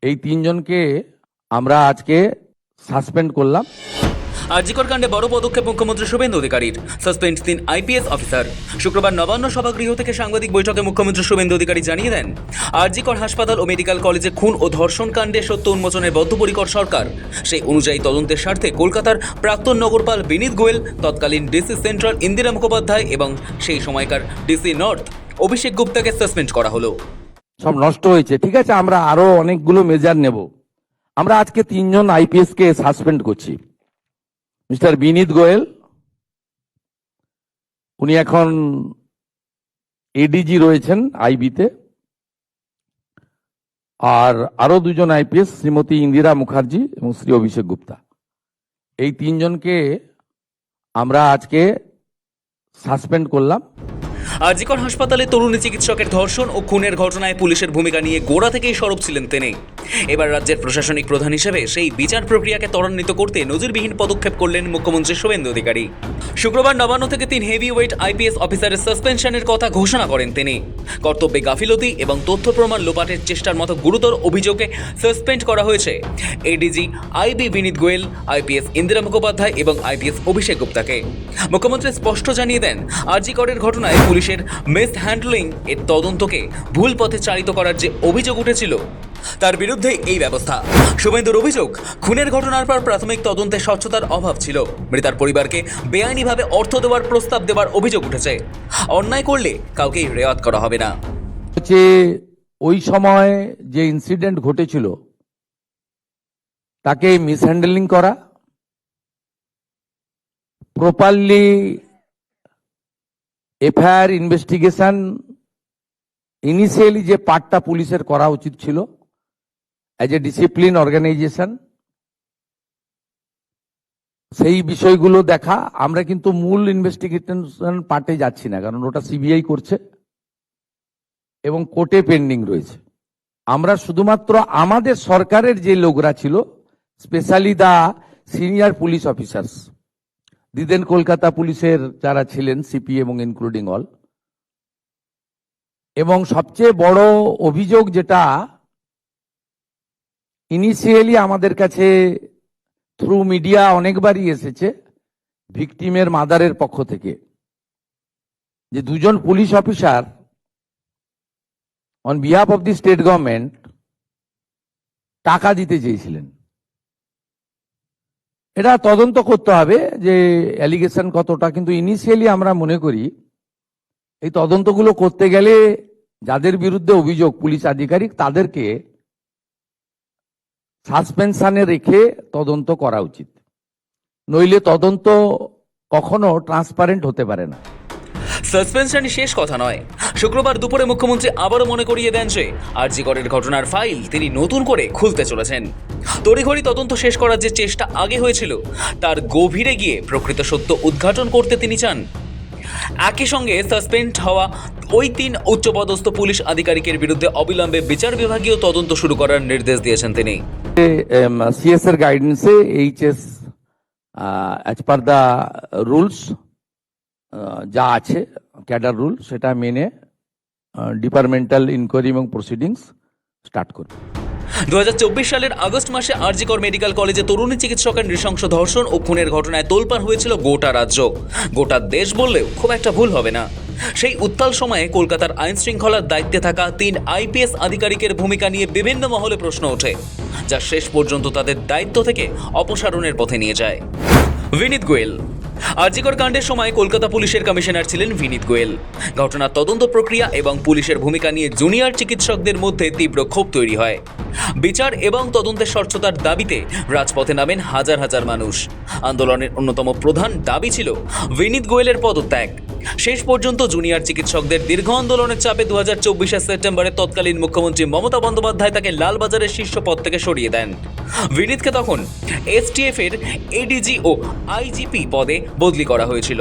এই তিনজনকে আমরা আজকে সাসপেন্ড করলাম। আরজিকর কাণ্ডে বড় পদক্ষেপ মুখ্যমন্ত্রী শুভেন্দু অধিকারীর। Suspend 3 IPS officer. শুক্রবার নবান্ন সভাগৃহ থেকে সাংবাদিক বৈঠকে মুখ্যমন্ত্রী শুভেন্দু অধিকারী জানিয়ে দেন, আরজিকর হাসপাতাল ও মেডিকেল কলেজে খুন ও ধর্ষণ কাণ্ডে সত্য উন্মোচনের বদ্ধপরিকর সরকার। সেই অনুযায়ী তদন্তের স্বার্থে কলকাতার প্রাক্তন নগরপাল বিনীত গোয়েল, তৎকালীন ডিসি সেন্ট্রাল ইন্দিরা মুখোপাধ্যায় এবং সেই সময়কার ডিসি নর্থ অভিষেক গুপ্তাকে সাসপেন্ড করা হলো। সব নষ্ট হয়েছে, ঠিক আছে, আমরা আরো অনেকগুলো মেজার নেব। আমরা আজকে তিনজন আইপিএস কে সাসপেন্ড করছি। মিস্টার বিনীত গোয়েল, উনি এখন এডিজি রয়েছেন আইবিতে। আর আরো দুজন আইপিএস, শ্রীমতী ইন্দিরা মুখার্জি এবং শ্রী অভিষেক গুপ্তা, এই তিনজনকে আমরা আজকে সাসপেন্ড করলাম। আরজিকর হাসপাতালে তরুণী চিকিৎসকের ধর্ষণ ও খুনের ঘটনায় পুলিশের ভূমিকা নিয়ে গোড়া থেকেই সরব ছিলেন তিনি। এবার রাজ্যের প্রশাসনিক প্রধান হিসেবে সেই বিচার প্রক্রিয়াকে ত্বরান্বিত করতে নজিরবিহীন পদক্ষেপ করলেন মুখ্যমন্ত্রী শুভেন্দু অধিকারী। শুক্রবার নবান্ন থেকে 3 হেভিওয়েট আইপিএস অফিসারের সাসপেনশনের কথা ঘোষণা করেন তিনি। কর্তব্যে গাফিলতি এবং তথ্য প্রমাণ লোপাটের চেষ্টার মতো গুরুতর অভিযোগে সাসপেন্ড করা হয়েছে এডিজি আইবি বিনীত গোয়েল, আইপিএস ইন্দিরা মুখোপাধ্যায় এবং আইপিএস অভিষেক গুপ্তাকে। মুখ্যমন্ত্রী স্পষ্ট জানিয়ে দেন, আরজিকরের ঘটনায় পুলিশের মিস হ্যান্ডলিং এর তদন্তকে ভুল পথে চালিত করার যে অভিযোগ উঠেছিল তার বিরুদ্ধে এই ব্যবস্থা। শুভেন্দুর অভিযোগ, খুনের ঘটনার পর প্রাথমিক তদন্তে স্বচ্ছতার অভাব ছিল। মৃতার পরিবারকে বেআইনিভাবে অর্থ দেওয়ার প্রস্তাব দেওয়ার অভিযোগ উঠেছে। অন্যায় করলে কাউকেই রেয়াত করা হবে না। হচ্ছে ওই সময় যে ইনসিডেন্ট ঘটেছিল তাকে মিসহ্যান্ডলিং করা, প্রপারলি এফআইআর ইনভেস্টিগেশন ইনিশিয়ালি যে পার্টটা পুলিশের করা উচিত ছিল অ্যাজ এ ডিসিপ্লিন অর্গানাইজেশন, সেই বিষয়গুলো দেখা। আমরা কিন্তু মূল ইনভেস্টিগেশন পার্টে যাচ্ছি না, কারণ ওটা সিবিআই করছে এবং কোর্টে পেন্ডিং রয়েছে। আমরা শুধুমাত্র আমাদের সরকারের যে লোকরা ছিল, specially the senior police officers, দিদেন কলকাতা পুলিশের যারা ছিলেন সিপি এবং ইনক্লুডিং অল, এবং সবচেয়ে বড় অভিযোগ যেটা ইনিশিয়ালি আমাদের কাছে থ্রু মিডিয়া অনেকবারই এসেছে ভিকটিমের মাদারের পক্ষ থেকে, যে দুজন police officer on behalf of the state government টাকা দিতে চেয়েছিলেন। এটা তদন্ত করতে হবে যে অ্যালিগেশন কতটা, কিন্তু ইনিশিয়ালি আমরা মনে করি এই তদন্তগুলো করতে গেলে যাদের বিরুদ্ধে অভিযোগ পুলিশ আধিকারিক তাদেরকে সাসপেনশনে রেখে তদন্ত করা উচিত, নইলে তদন্ত কখনো ট্রান্সপারেন্ট হতে পারে না। সাসপেনশনই শেষ কথা নয়। শুক্রবার দুপুরে মুখ্যমন্ত্রী আবারও মনে করিয়ে দেন যে আরজিকরের ঘটনার ফাইল তিনি নতুন করে খুলতে চলেছেন। তড়িঘড়ি তদন্ত শেষ করার যে চেষ্টা আগে হয়েছিল তার গভীরে গিয়ে প্রকৃত সত্য উদ্ঘাটন করতে তিনি চান। একই সঙ্গে সাসপেন্ড হওয়া ওই 3 উচ্চপদস্থ পুলিশ আধিকারিকের বিরুদ্ধে অবিলম্বে বিচার বিভাগীয় তদন্ত শুরু করার নির্দেশ দিয়েছেন তিনি। সিএস এর গাইডেন্সে HS as per the rules যা আছে ক্যাডার রুল, সেটা মেনে ডিপার্টমেন্টাল ইনকোয়ারি এবং প্রসিডিংস স্টার্ট করবে। 2024 সালের আগস্ট মাসে আরজিকর মেডিকেল কলেজে তরুণী চিকিৎসকের নৃশংস ধর্ষণ ও খুনের ঘটনায় তোলপাড় হয়েছিল গোটা রাজ্য, গোটা দেশ বললেও খুব একটা ভুল হবে না। সেই উত্তাল সময়ে কলকাতার আইন শৃঙ্খলার দায়িত্বে থাকা 3 আইপিএস আধিকারিকের ভূমিকা নিয়ে বিভিন্ন মহলে প্রশ্ন ওঠে, যা শেষ পর্যন্ত তাদের দায়িত্ব থেকে অপসারণের পথে নিয়ে যায়। বিনীত গোয়েল। আরজিকর কাণ্ডের সময় কলকাতা পুলিশের কমিশনার ছিলেন বিনীত গোয়েল। ঘটনার তদন্ত প্রক্রিয়া এবং পুলিশের ভূমিকা নিয়ে জুনিয়র চিকিৎসকদের মধ্যে তীব্র ক্ষোভ তৈরি হয়। বিচার এবং তদন্তের স্বচ্ছতার দাবিতে রাজপথে নামেন হাজার হাজার মানুষ। আন্দোলনের অন্যতম প্রধান দাবি ছিল বিনীত গোয়েলের পদত্যাগ। শেষ পর্যন্ত জুনিয়র চিকিৎসকদের দীর্ঘ আন্দোলনের চাপে 2024 সেপ্টেম্বরে তৎকালীন মুখ্যমন্ত্রী মমতা বন্দ্যোপাধ্যায় তাকে লালবাজারের শীর্ষ পদ থেকে সরিয়ে দেন। বিনীতকে তখন এসটিএফ এর এডিজি ও আইজিপি পদে বদলি করা হয়েছিল।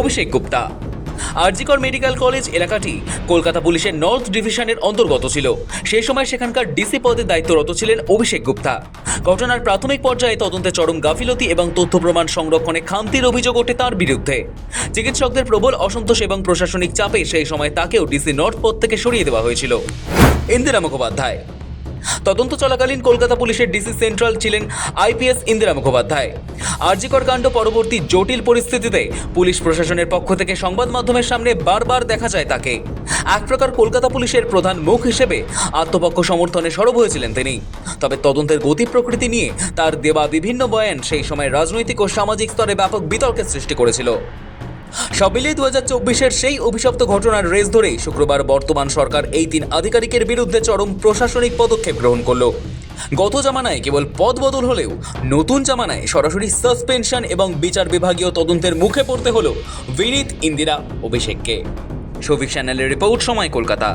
অভিষেক গুপ্তা। আরজিকর মেডিকেল কলেজ এলাকাটি কলকাতা পুলিশের নর্থ ডিভিশনের অন্তর্গত ছিল। সেই সময় সেখানকার ডিসি পদে দায়িত্বরত ছিলেন অভিষেক গুপ্তা। ঘটনার প্রাথমিক পর্যায়ে তদন্তে চরম গাফিলতি এবং তথ্য প্রমাণ সংরক্ষণে খামতির অভিযোগ ওঠে তার বিরুদ্ধে। চিকিৎসকদের প্রবল অসন্তোষ এবং প্রশাসনিক চাপে সেই সময় তাকেও ডিসি নর্থ পদ থেকে সরিয়ে দেওয়া হয়েছিল। ইন্দিরা মুখোপাধ্যায়। তদন্ত চলাকালীন কলকাতা পুলিশের ডিসি সেন্ট্রাল ছিলেন আইপিএস ইন্দিরা মুখোপাধ্যায়। আরজিকর কাণ্ড পরবর্তী জটিল পরিস্থিতিতে পুলিশ প্রশাসনের পক্ষ থেকে সংবাদ মাধ্যমের সামনে বারবার দেখা যায় তাকে। এক প্রকার কলকাতা পুলিশের প্রধান মুখ হিসেবে আত্মপক্ষ সমর্থনে সরব হয়েছিলেন তিনি। তবে তদন্তের গতি প্রকৃতি নিয়ে তার দেওয়া বিভিন্ন বয়ান সেই সময় রাজনৈতিক ও সামাজিক স্তরে ব্যাপক বিতর্কের সৃষ্টি করেছিল। সব মিলিয়ে 2024-এর সেই অভিশপ্ত ঘটনার রেস ধরেই শুক্রবার বর্তমান সরকার এই 3 আধিকারিকের বিরুদ্ধে চরম প্রশাসনিক পদক্ষেপ গ্রহণ করল। গত জামানায় কেবল পদ বদল হলেও নতুন জামানায় সরাসরি সাসপেনশন এবং বিচার বিভাগীয় তদন্তের মুখে পড়তে হলো বিনীত, ইন্দিরা, অভিষেককে। সৌভিক চ্যানেলের রিপোর্ট, সময়, কলকাতা।